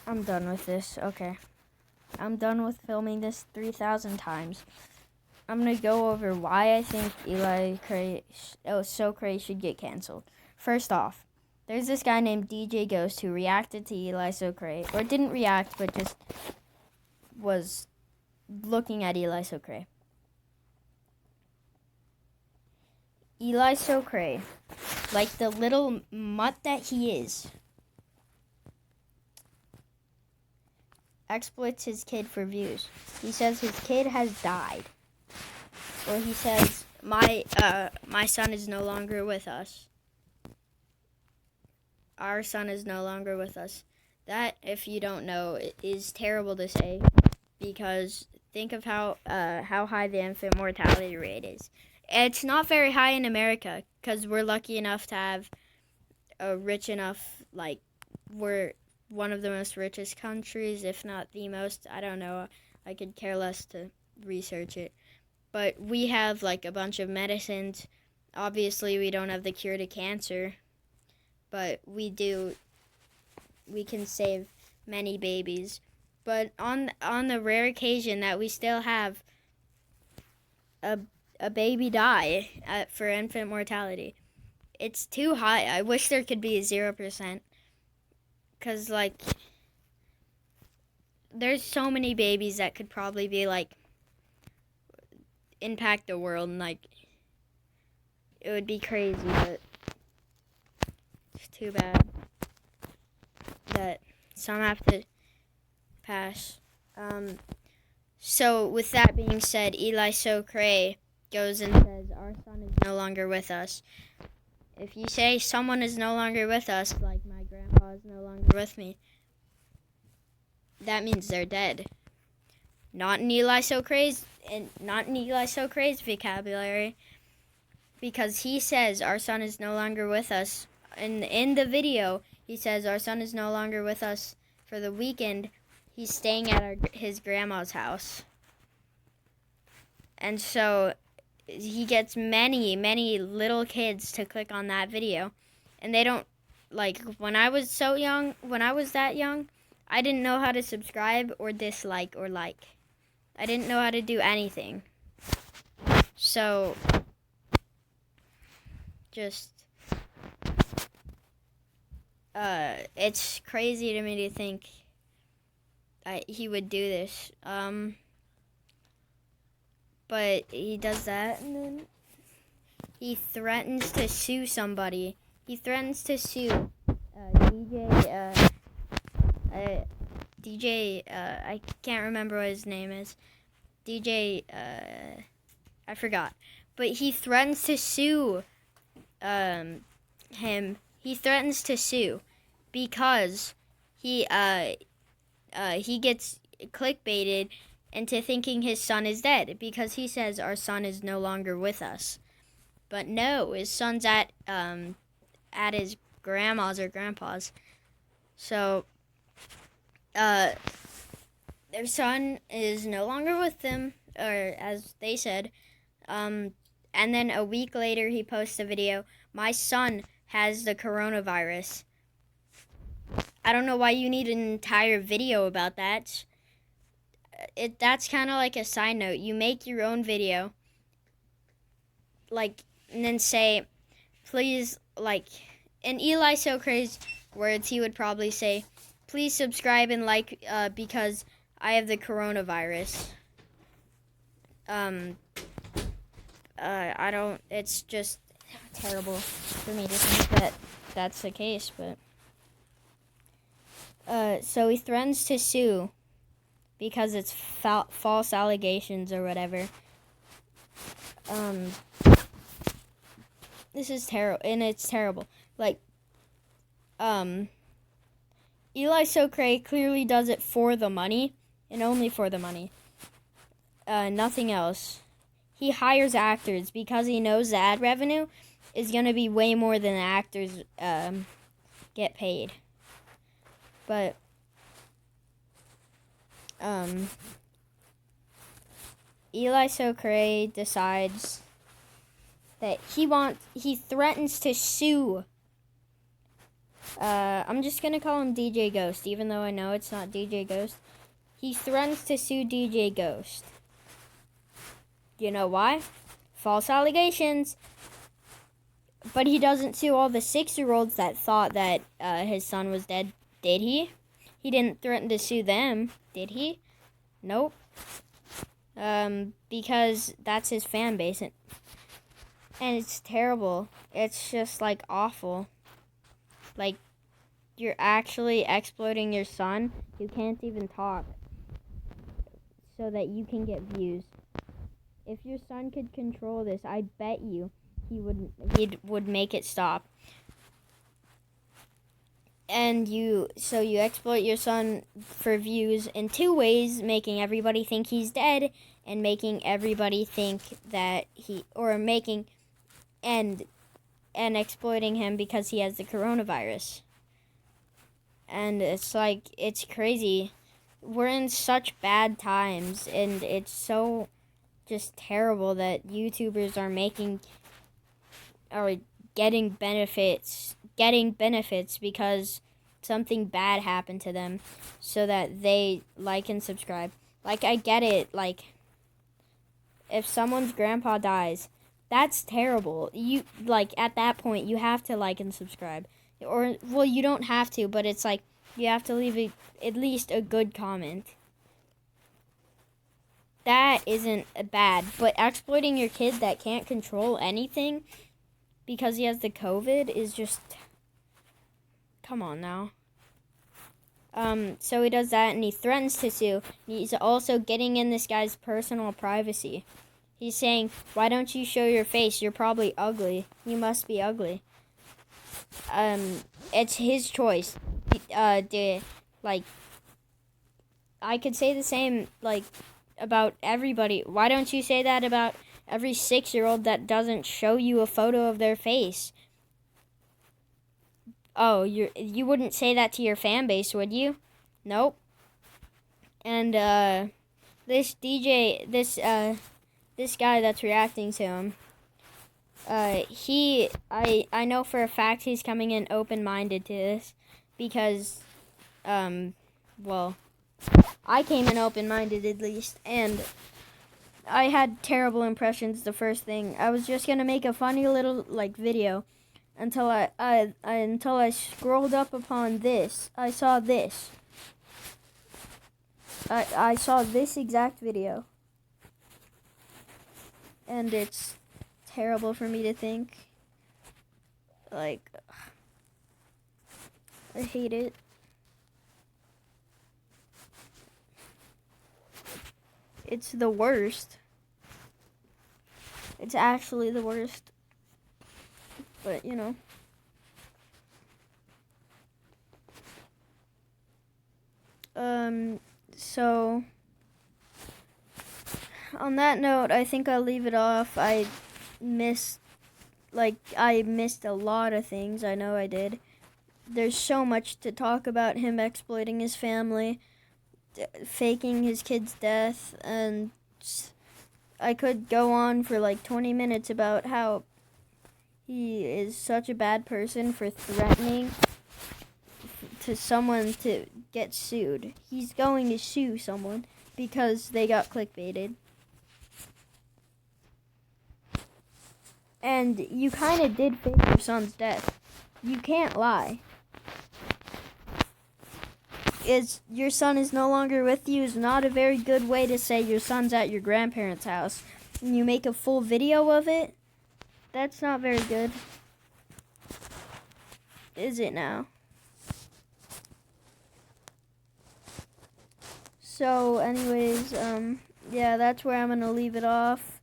I'm done with this. Okay. I'm done with filming this 3,000 times. I'm going to go over why I think elisocray should get canceled. First off, there's this guy named DJ Ghost who reacted to elisocray, or didn't react, but just was looking at elisocray. elisocray, like the little mutt that he is, exploits his kid for views. He says his kid has died. Or he says, my son is no longer with us. Our son is no longer with us. That, if you don't know, is terrible to say, because think of how high the infant mortality rate is. It's not very high in America, because we're lucky enough to have a rich enough, like, we're one of the most richest countries, if not the most. I don't know. I could care less to research it. But we have, like, a bunch of medicines. Obviously, we don't have the cure to cancer. But we can save many babies. But on the rare occasion that we still have a baby die for infant mortality, it's too high. I wish there could be 0%. Because, like, there's so many babies that could probably be, like, impact the world, and, like, it would be crazy, but it's too bad that some have to pass. So, with that being said, elisocray goes and says, our son is no longer with us. If you say someone is no longer with us, like my grandpa is no longer with me, that means they're dead. Not in elisocray's vocabulary, because he says our son is no longer with us. And in the video, he says our son is no longer with us for the weekend. He's staying at his grandma's house. And so he gets many little kids to click on that video. And they don't, like, when I was that young, I didn't know how to subscribe or dislike or like. I didn't know how to do anything. So, just, it's crazy to me to think he would do this. But he does that, and then he threatens to sue somebody. He threatens to sue DJ, I can't remember what his name is. DJ, I forgot. But he threatens to sue him. He threatens to sue because he gets clickbaited into thinking his son is dead, because he says our son is no longer with us. But no, his son's at his grandma's or grandpa's. So their son is no longer with them, or as they said. And then a week later, he posts a video. My son has the coronavirus. I don't know why you need an entire video about that. That's kind of like a side note. You make your own video, like, and then say, please, like, in elisocray's words, he would probably say, please subscribe and like, because I have the coronavirus. It's just terrible for me to think that that's the case, but, so he threatens to sue because it's false allegations or whatever. This is terrible, and it's terrible. Like, elisocray clearly does it for the money, and only for the money. Nothing else. He hires actors because he knows the ad revenue is going to be way more than the actors get paid. But elisocray decides that he threatens to sue I'm just gonna call him DJ Ghost, even though I know it's not DJ Ghost. He threatens to sue DJ Ghost. You know why? False allegations. But he doesn't sue all the 6-year-olds that thought that his son was dead, did he? He didn't threaten to sue them, did he? Nope. Because that's his fan base. And it's terrible. It's just, like, awful. Like, you're actually exploiting your son who can't even talk so that you can get views. If your son could control this, I bet you he would make it stop. And you exploit your son for views in 2 ways, making everybody think he's dead and making everybody think that and exploiting him because he has the coronavirus. And it's crazy. We're in such bad times, and it's so just terrible that YouTubers are getting benefits because something bad happened to them, so that they like and subscribe. Like, I get it, like, if someone's grandpa dies, that's terrible. You, like, at that point, you have to like and subscribe. Or, well, you don't have to, but it's like, you have to leave at least a good comment. That isn't bad, but exploiting your kid that can't control anything because he has the COVID is just, come on now. So he does that, and he threatens to sue. He's also getting in this guy's personal privacy. He's saying, why don't you show your face? You're probably ugly. You must be ugly. It's his choice. Like, I could say the same, like, about everybody. Why don't you say that about every 6-year-old that doesn't show you a photo of their face? Oh, you wouldn't say that to your fan base, would you? Nope. And this guy that's reacting to him, I know for a fact he's coming in open-minded to this because, well, I came in open-minded at least, and I had terrible impressions the first thing. I was just gonna make a funny little, like, video until I scrolled up upon this. I saw this. I saw this exact video. And it's terrible for me to think. Like, I hate it. It's the worst. It's actually the worst. But, you know. So, on that note, I think I'll leave it off. I missed a lot of things. I know I did. There's so much to talk about him exploiting his family, faking his kid's death, and I could go on for like 20 minutes about how he is such a bad person for threatening to someone to get sued. He's going to sue someone because they got clickbaited. And you kind of did fake your son's death. You can't lie. Your son is no longer with you is not a very good way to say your son's at your grandparents' house. And you make a full video of it? That's not very good. Is it now? So, anyways, yeah, that's where I'm going to leave it off.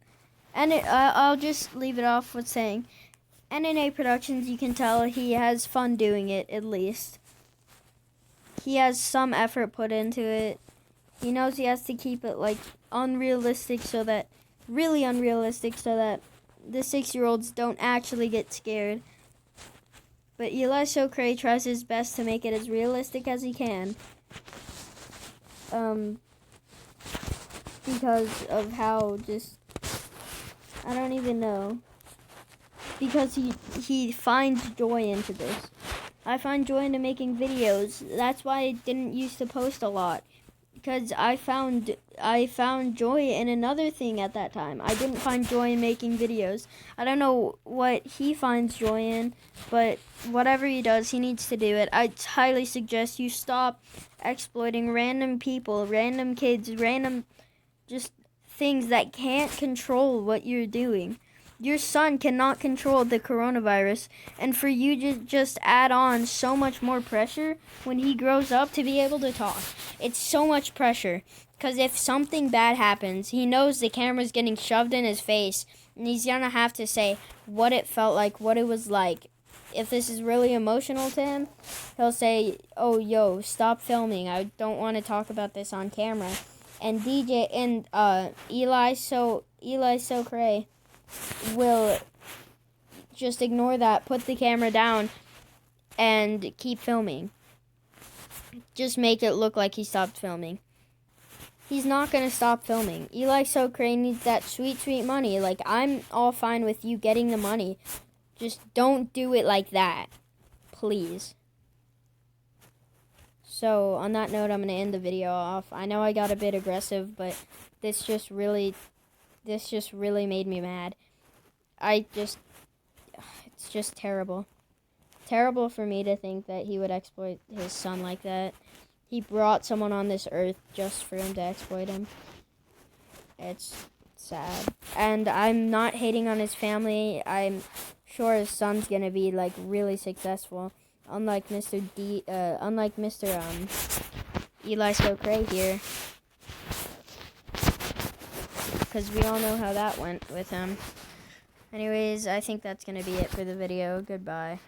And I'll just leave it off with saying, NNA Productions, you can tell he has fun doing it, at least. He has some effort put into it. He knows he has to keep it, like, unrealistic so that the 6-year-olds don't actually get scared. But elisocray tries his best to make it as realistic as he can. Because of how just, I don't even know. Because he finds joy into this. I find joy in making videos. That's why I didn't used to post a lot. Because I found joy in another thing at that time. I didn't find joy in making videos. I don't know what he finds joy in, but whatever he does, he needs to do it. I highly suggest you stop exploiting random people, random kids, random just things that can't control what you're doing. Your son cannot control the coronavirus, and for you to just add on so much more pressure when he grows up to be able to talk. It's so much pressure, because if something bad happens, he knows the camera's getting shoved in his face, and he's gonna have to say what it felt like, what it was like. If this is really emotional to him, he'll say, oh, yo, stop filming. I don't want to talk about this on camera. And DJ and elisocray will just ignore that, put the camera down, and keep filming. Just make it look like he stopped filming. He's not going to stop filming. elisocray needs that sweet, sweet money. Like, I'm all fine with you getting the money. Just don't do it like that. Please. So, on that note, I'm going to end the video off. I know I got a bit aggressive, but this just really made me mad. It's just terrible. Terrible for me to think that he would exploit his son like that. He brought someone on this earth just for him to exploit him. It's sad. And I'm not hating on his family. I'm sure his son's gonna be like really successful. Unlike Mr. elisocray here. Because we all know how that went with him. Anyways, I think that's going to be it for the video. Goodbye.